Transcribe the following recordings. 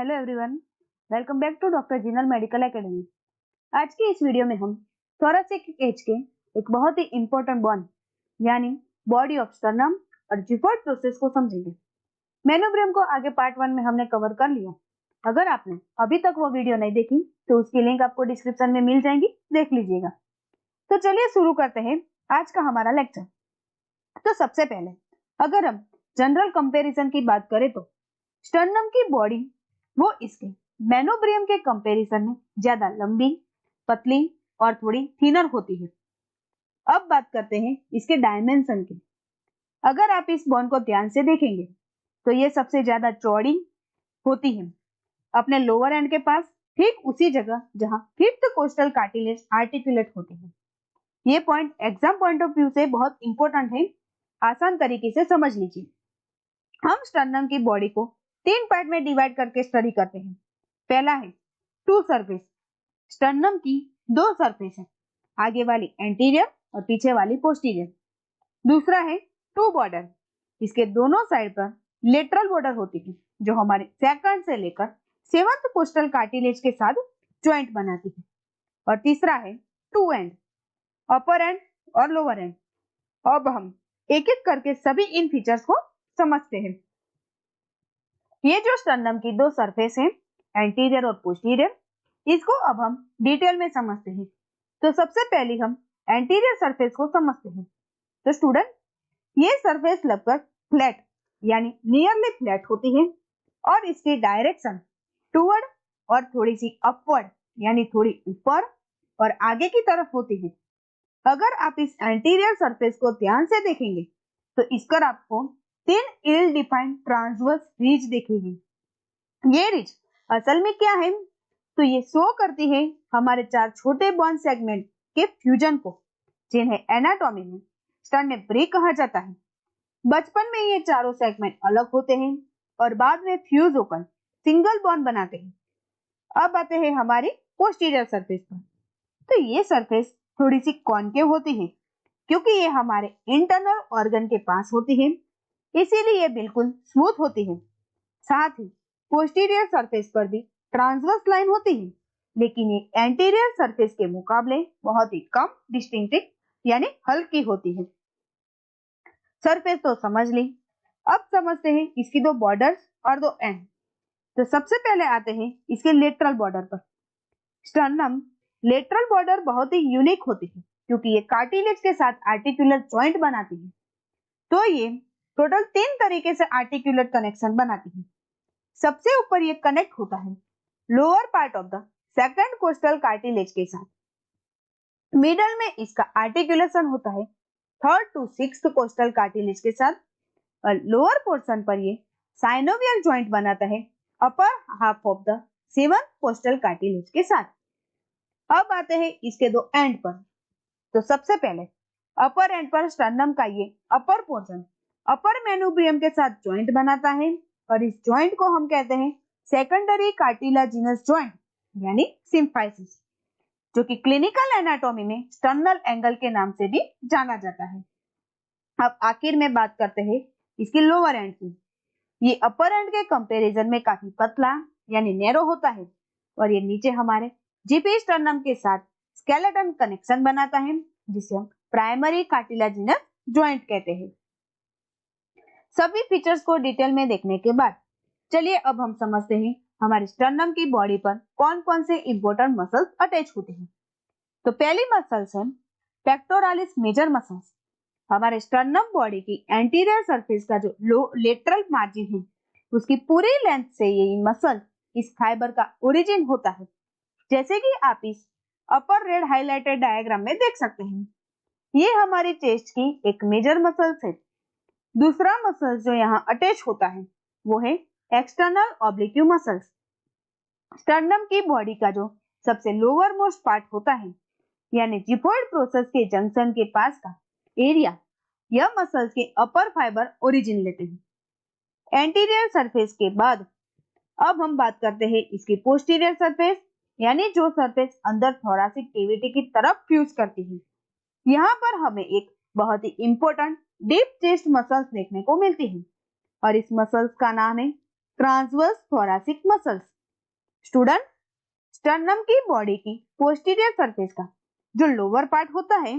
Hello everyone, welcome back to doctor Jinal medical academy. आज की इस वीडियो में हम थोरेसिक केज के एक बहुत ही इंपॉर्टेंट बोन यानी बॉडी ऑफ स्टर्नम और जिफॉइड प्रोसेस को समझेंगे। मेनोब्रियम को आगे पार्ट 1 में हमने कवर कर लिया। अगर आपने अभी तक वो वीडियो नहीं देखी तो उसकी लिंक आपको डिस्क्रिप्शन में मिल जाएगी, देख लीजिएगा। तो चलिए शुरू करते हैं आज का हमारा लेक्चर। तो सबसे पहले अगर हम जनरल कंपैरिजन की बात करें तो स्टर्नम की बॉडी वो इसके मेनोब्रियम के कंपैरिजन में ज्यादा लंबी, पतली और थोड़ी थिनर होती है। अब बात करते हैं इसके डायमेंशन की। अगर आप इस बोन को ध्यान से देखेंगे तो ये सबसे ज्यादा चौड़ी होती है अपने लोअर एंड के पास, ठीक उसी जगह जहां फिफ्थ कोस्टल कार्टिलेज आर्टिकुलेट होती है। ये point exam point of view से बहुत इंपॉर्टेंट है, आसान तरीके से समझ लीजिए। हम स्टर्नम की बॉडी को 3 पार्ट में डिवाइड करके स्टडी करते हैं। पहला है टू सरफेस। स्टर्नम की 2 सरफेस है, आगे वाली एंटीरियर और पीछे वाली पोस्टीरियर। दूसरा है टू बॉर्डर। इसके दोनों साइड पर लेटरल बॉर्डर होती है जो हमारे सेकंड से लेकर 7th कोस्टल कार्टिलेज के साथ ज्वाइंट बनाती है। और तीसरा है टू एंड, अपर एंड और लोअर एंड। अब हम एक एक करके सभी इन फीचर्स को समझते हैं। ये जो स्टर्नम की 2 सरफेस हैं, एंटीरियर और पोस्टीरियर, इसको अब हम डिटेल में समझते हैं। तो सबसे पहले हम एंटीरियर सरफेस को समझते हैं। तो स्टूडेंट, ये सरफेस लगभग फ्लैट यानी नियरली फ्लैट होती है और इसकी डायरेक्शन टुवर्ड और थोड़ी सी अपवर्ड यानी थोड़ी ऊपर और आगे की तरफ होती है। अगर आप इस एंटीरियर सरफेस को ध्यान से देखेंगे तो इस पर आपको 3 इल डिफाइंड ट्रांसवर्स रिज दिखेगी। ये रिज असल में क्या है? तो ये शो करती है हमारे 4 छोटे बोन सेगमेंट के फ्यूजन को, जिन्हें एनाटॉमी में स्टर्नेब्री कहा जाता है। बचपन में ये चारों सेगमेंट अलग होते हैं और बाद में फ्यूज होकर सिंगल बोन बनाते हैं। अब आते हैं हमारी पोस्टीरियर सरफेस पर। तो ये सरफेस थोड़ी सी कॉन्केव होती है क्योंकि ये हमारे इंटरनल ऑर्गन के पास होती है, इसीलिए ये बिल्कुल स्मूथ होती है। साथ ही पोस्टीरियर सरफेस पर भी ट्रांसवर्स लाइन होती है, लेकिन ये एंटीरियर सरफेस के मुकाबले बहुत ही कम डिस्टिंक्टिव यानी हल्की होती है। सरफेस तो समझ ली, अब समझते हैं इसकी 2 बॉर्डर्स और 2 एंड। तो सबसे पहले आते हैं इसके लेटरल बॉर्डर पर। स्टर्नम लेटरल बॉर्डर बहुत ही यूनिक होती है क्योंकि ये कार्टिलेज के साथ आर्टिकुलर जॉइंट बनाती है। तो ये टोटल 3 तरीके से आर्टिकुलर कनेक्शन बनाती है। सबसे ऊपर ये कनेक्ट होता है lower part of the second costal cartilage के साथ। मिडल में इसका आर्टिकुलेशन होता है 3rd to 6th costal cartilage के साथ और लोअर पोर्शन पर ये साइनोवियल जॉइंट बनाता है upper half of the 7th costal cartilage के साथ। अब आते हैं इसके 2 एंड पर। तो सबसे पहले अपर एंड पर स्टर्नम का ये अपर पोर्शन अपर मेनोब्रियम के साथ जॉइंट बनाता है और इस जॉइंट को हम कहते हैं सेकेंडरी कार्टिलाजिनस जॉइंट यानी सिम्फाइसिस, जो कि क्लिनिकल एनाटॉमी में स्टर्नल एंगल के नाम से भी जाना जाता है। अब आखिर में बात करते हैं इसकी लोअर एंड की। ये अपर एंड के कंपैरिजन में काफी पतला यानी नैरो होता है और ये नीचे हमारे जीपी स्टर्नम के साथ स्केलेटन कनेक्शन बनाता है, जिसे हम प्राइमरी कार्टिलाजिनस जॉइंट कहते हैं। सभी फीचर्स को डिटेल में देखने के बाद चलिए अब हम समझते हैं हमारे स्टर्नम की बॉडी पर कौन कौन से इंपॉर्टेंट मसल्स अटैच होते हैं। तो पहली मसल्स है पेक्टोरालिस मेजर मसल्स। हमारे स्टर्नम बॉडी की एंटीरियर सरफेस का जो लेटरल मार्जिन है उसकी पूरी लेंथ से ये मसल इस फाइबर का ओरिजिन होता है, जैसे कि आप इस अपर रेड हाइलाइटेड डायग्राम में देख सकते हैं। ये हमारी चेस्ट की एक मेजर मसल्स है। दूसरा मसल जो यहाँ अटैच होता है वो है एक्सटर्नल ऑब्लिक्यू मसल्स। स्टर्नम की बॉडी का जो सबसे लोअर मोस्ट पार्ट होता है यानी जिफॉइड प्रोसेस के जंक्शन के पास का एरिया, यह मसल्स के अपर फाइबर ओरिजिन लेते हैं। एंटीरियर सरफेस के बाद अब हम बात करते हैं इसकी पोस्टीरियर सरफेस यानी जो सरफेस अंदर थोरासिक कैविटी की तरफ फ्यूज करती है। यहाँ पर हमें एक बहुत ही इंपॉर्टेंट डीप चेस्ट मसल्स देखने को मिलती है और इस मसल्स का नाम है transverse thoracic muscles. Student, sternum की बॉडी की पोस्टीरियर सरफेस का जो लोअर पार्ट होता है,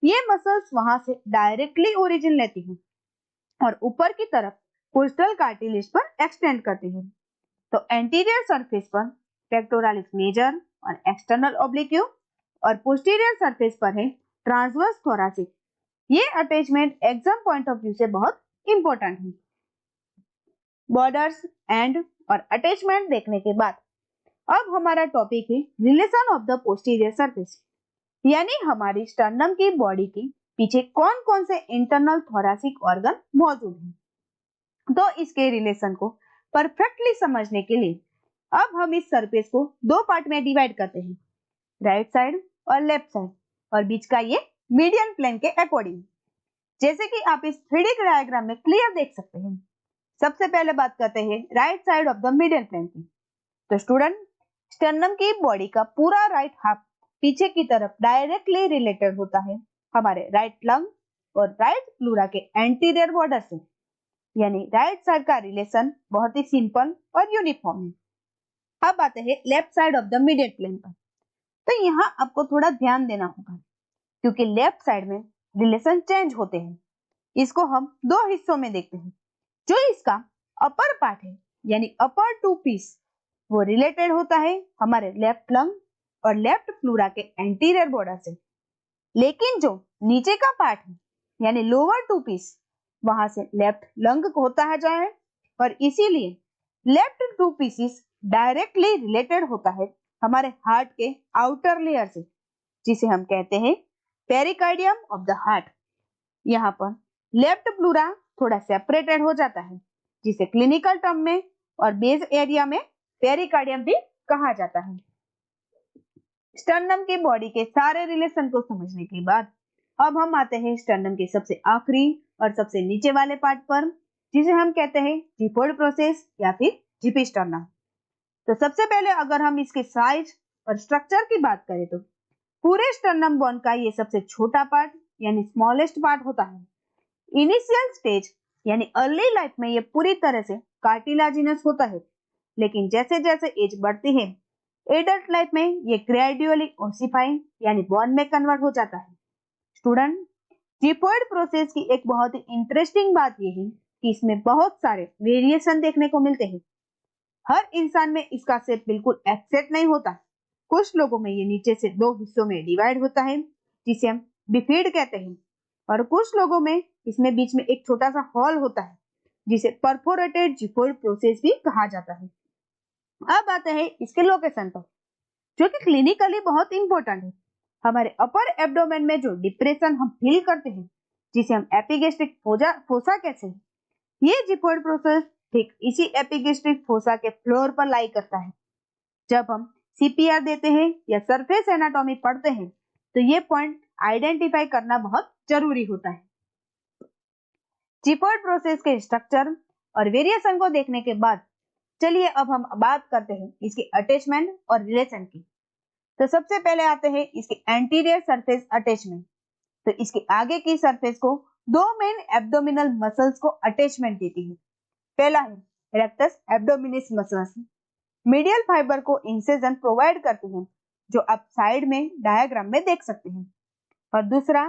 ये मसल्स वहां से डायरेक्टली ओरिजिन लेती हैं और ऊपर की तरफ कोस्टल कार्टिलेज पर एक्सटेंड करती है। तो एंटीरियर सरफेस पर पेक्टोरालिस मेजर और एक्सटर्नल ऑब्लिक्यू और पोस्टीरियर सरफेस पर है ट्रांसवर्स थोरासिक। ये attachment exam point of view से बहुत इंपॉर्टेंट है। बॉर्डर्स, एंड और अटैचमेंट देखने के बाद अब हमारा टॉपिक है relation of the posterior surface, यानी हमारी स्टर्नम की बॉडी के पीछे कौन कौन से इंटरनल थोरासिक ऑर्गन मौजूद हैं। तो इसके रिलेशन को परफेक्टली समझने के लिए अब हम इस सरफेस को दो पार्ट में डिवाइड करते हैं, राइट साइड और लेफ्ट साइड, और बीच का ये मीडियन प्लेन के अकॉर्डिंग। जैसे कि आप इस 3D डायग्राम में क्लियर देख सकते हैं। सबसे पहले बात करते हैं right side of the median plane की। तो स्टूडेंट, स्टर्नम की बॉडी का पूरा राइट हाफ पीछे की तरफ डायरेक्टली रिलेटेड होता है हमारे राइट लंग और राइट प्लूरा के एंटीरियर बॉर्डर से, यानी राइट साइड का रिलेशन बहुत ही सिंपल और यूनिफॉर्म है। अब आते हैं left side of the median plane पर। तो यहाँ आपको थोड़ा ध्यान देना होगा क्योंकि लेफ्ट साइड में रिलेशन चेंज होते हैं। इसको हम दो हिस्सों में देखते हैं। जो इसका अपर पार्ट है यानी अपर टू पीस, वो रिलेटेड होता है हमारे लेफ्ट लंग और लेफ्ट प्लूरा के एंटीरियर बॉर्डर से। लेकिन जो नीचे का पार्ट है यानी लोअर टू पीस, वहां से लेफ्ट लंग होता है जाए, और इसीलिए left two pieces directly related होता है हमारे हार्ट के आउटर लेयर से, जिसे हम कहते हैं पेरिकार्डियम ऑफ द हार्ट। यहाँ पर लेफ्ट प्लूरा थोड़ा सेपरेटेड हो जाता है, जिसे क्लिनिकल टर्म में और बेस एरिया में पेरिकार्डियम भी कहा जाता है। स्टर्नम की बॉडी के सारे रिलेशन को समझने के बाद अब हम आते हैं स्टर्नम के सबसे आखिरी और सबसे नीचे वाले पार्ट पर, जिसे हम कहते हैं जिफोइड प्रोसेस या फिर जीपी स्टर्नम। तो सबसे पहले अगर हम इसके साइज और स्ट्रक्चर की बात करें तो पूरे स्टर्नम बोन का ये सबसे छोटा पार्ट यानी स्मॉलेस्ट पार्ट होता है। इनिशियल स्टेज यानी अर्ली लाइफ में ये पूरी तरह से कार्टिलाजिनस होता है, लेकिन जैसे जैसे एज बढ़ती है एडल्ट लाइफ में ये ग्रेजुअली ओसिफाई यानी बोन में कन्वर्ट हो जाता है। स्टूडेंट, जिफोइड प्रोसेस की एक बहुत ही इंटरेस्टिंग बात यह है कि इसमें बहुत सारे वेरिएशन देखने को मिलते हैं। हर इंसान में इसका शेप बिल्कुल एक्सेक्ट नहीं होता। कुछ लोगों में ये नीचे से दो हिस्सों में डिवाइड होता है, जिसे हम बिफिड कहते हैं, और कुछ लोगों में इसमें बीच में एक छोटा सा हॉल होता है, जिसे परफोरेटेड जिफोइड प्रोसेस भी कहा जाता है। अब आते हैं इसके लोकेशन पर, जो कि क्लिनिकली बहुत इंपॉर्टेंट है। हमारे अपर एब्डोमेन में जो डिप्रेशन हम फील करते हैं, जिसे हम एपिगेस्ट्रिक फोसा कहते हैं, ये जिफोइड प्रोसेस ठीक इसी एपिगेस्ट्रिक फोसा के फ्लोर पर लाई करता है। जब हम सीपीआर देते हैं या सरफेस एनाटॉमी पढ़ते हैं तो ये पॉइंट आइडेंटिफाई करना बहुत जरूरी होता है। जिफोइड प्रोसेस के स्ट्रक्चर और वेरिएशन को देखने के बाद चलिए अब हम बात करते हैं इसके अटैचमेंट और रिलेशन की। तो सबसे पहले आते हैं इसके एंटीरियर सरफेस अटैचमेंट। तो इसके आगे की सरफेस को दो मेन एब्डोमिनल मसल्स को अटैचमेंट देती है। पहला है rectus abdominis muscles, medial fibre को इंसिजन प्रोवाइड करते हैं, जो आप साइड में डायग्राम में देख सकते हैं। और दूसरा,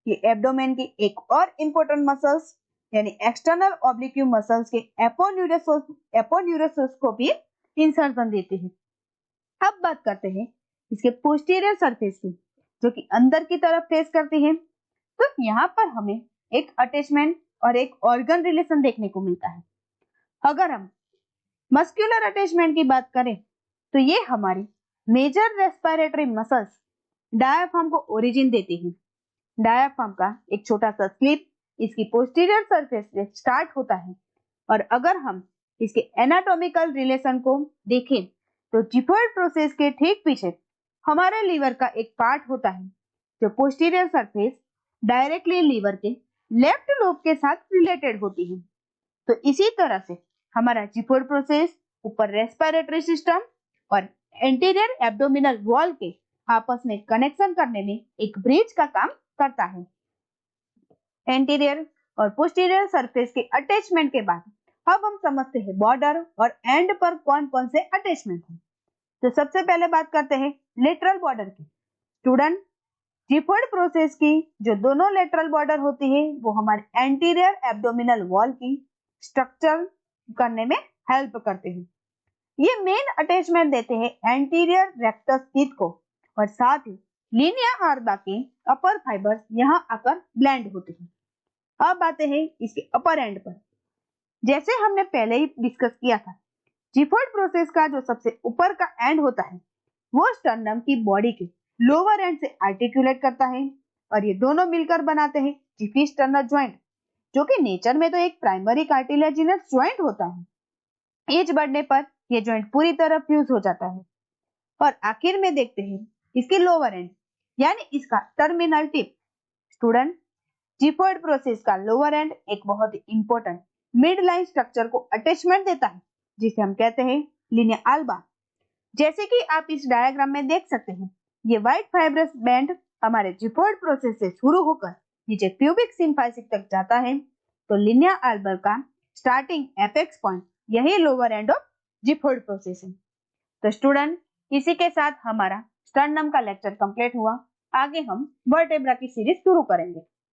ये एब्डोमेन की एक और इंपॉर्टेंट मसल्स यानी एक्सटर्नल ऑब्लिक्यू मसल्स के एपोन्यूरोसस को भी इंसर्शन देते हैं। अब बात करते हैं इसके पोस्टीरियर सरफेस की, जो कि अंदर की तरफ फेस करती है। तो यहाँ पर हमें एक अटैचमेंट और एक ऑर्गन रिलेशन देखने को मिलता है। अगर हम मस्कुलर अटैचमेंट की बात करें तो ये हमारी मेजर रेस्पिरेटरी मसल्स डायाफ्राम को ओरिजिन देती हैं। डायाफ्राम का एक छोटा सा स्लिप इसकी पोस्टीरियर सरफेस से स्टार्ट होता है, और अगर हम इसके एनाटॉमिकल रिलेशन को देखें तो जिफोइड प्रोसेस के ठीक पीछे हमारे लीवर का एक पार्ट होता है, जो पोस्टीरियर सरफेस डायरेक्टली लीवर के लेफ्ट लोब के साथ रिलेटेड होती है। तो इसी तरह से हमारा जिफोइड प्रोसेस ऊपर रेस्पिरेटरी सिस्टम और एंटीरियर एब्डोमिनल वॉल के आपस में कनेक्शन करने में एक ब्रिज का काम करता है। एंटीरियर और पोस्टीरियर सरफेस के अटैचमेंट के बाद अब हम समझते हैं बॉर्डर और एंड पर कौन कौन से अटैचमेंट हैं। तो सबसे पहले बात करते हैं लेटरल बॉर्डर की। स्टूडेंट, जिफॉइड प्रोसेस की जो दोनों लेटरल बॉर्डर होती है वो हमारे एंटीरियर एब्डोमिनल वॉल की स्ट्रक्चर करने में हेल्प करते हैं। ये मेन अटैचमेंट देते हैं एंटीरियर रेक्टस टीथ को और साथ ही लिनिया आर्बा के अपर फाइबर्स यहाँ आकर ब्लेंड होते हैं। अब आते हैं इसके अपर एंड पर। जैसे हमने पहले ही डिस्कस किया था, जिफॉइड प्रोसेस का जो सबसे ऊपर का एंड होता है वो स्टर्नम की बॉडी के लोअर एंड से आर्टिकुलेट करता है और ये दोनों मिलकर बनाते हैं जिफी स्टर्नर ज्वाइंट, जो कि नेचर में तो एक प्राइमरी कार्टिलेजिनस ज्वाइंट होता है। एज बढ़ने पर यह ज्वाइंट पूरी तरह फ्यूज हो जाता है और आखिर में देखते हैं इसकी लोअर एंड यानी इसका terminal tip. Student, xiphoid process का लोअर एंड एक बहुत ही इंपॉर्टेंट मिड लाइन स्ट्रक्चर को अटैचमेंट देता है जिसे हम कहते हैं लिनिया आल्बा। जैसे कि आप इस डायग्राम में देख सकते हैं, ये व्हाइट फाइब्रस बैंड हमारे जिफॉइड प्रोसेस से शुरू होकर नीचे प्यूबिक सिम्फाइसिस तक जाता है। तो लिनिया आल्बा का स्टार्टिंग एपेक्स पॉइंट यही lower end of xiphoid process है। तो स्टूडेंट, इसी के साथ हमारा स्टर्नम का लेक्चर कंप्लीट हुआ। आगे हम वर्टेब्रा की सीरीज शुरू करेंगे।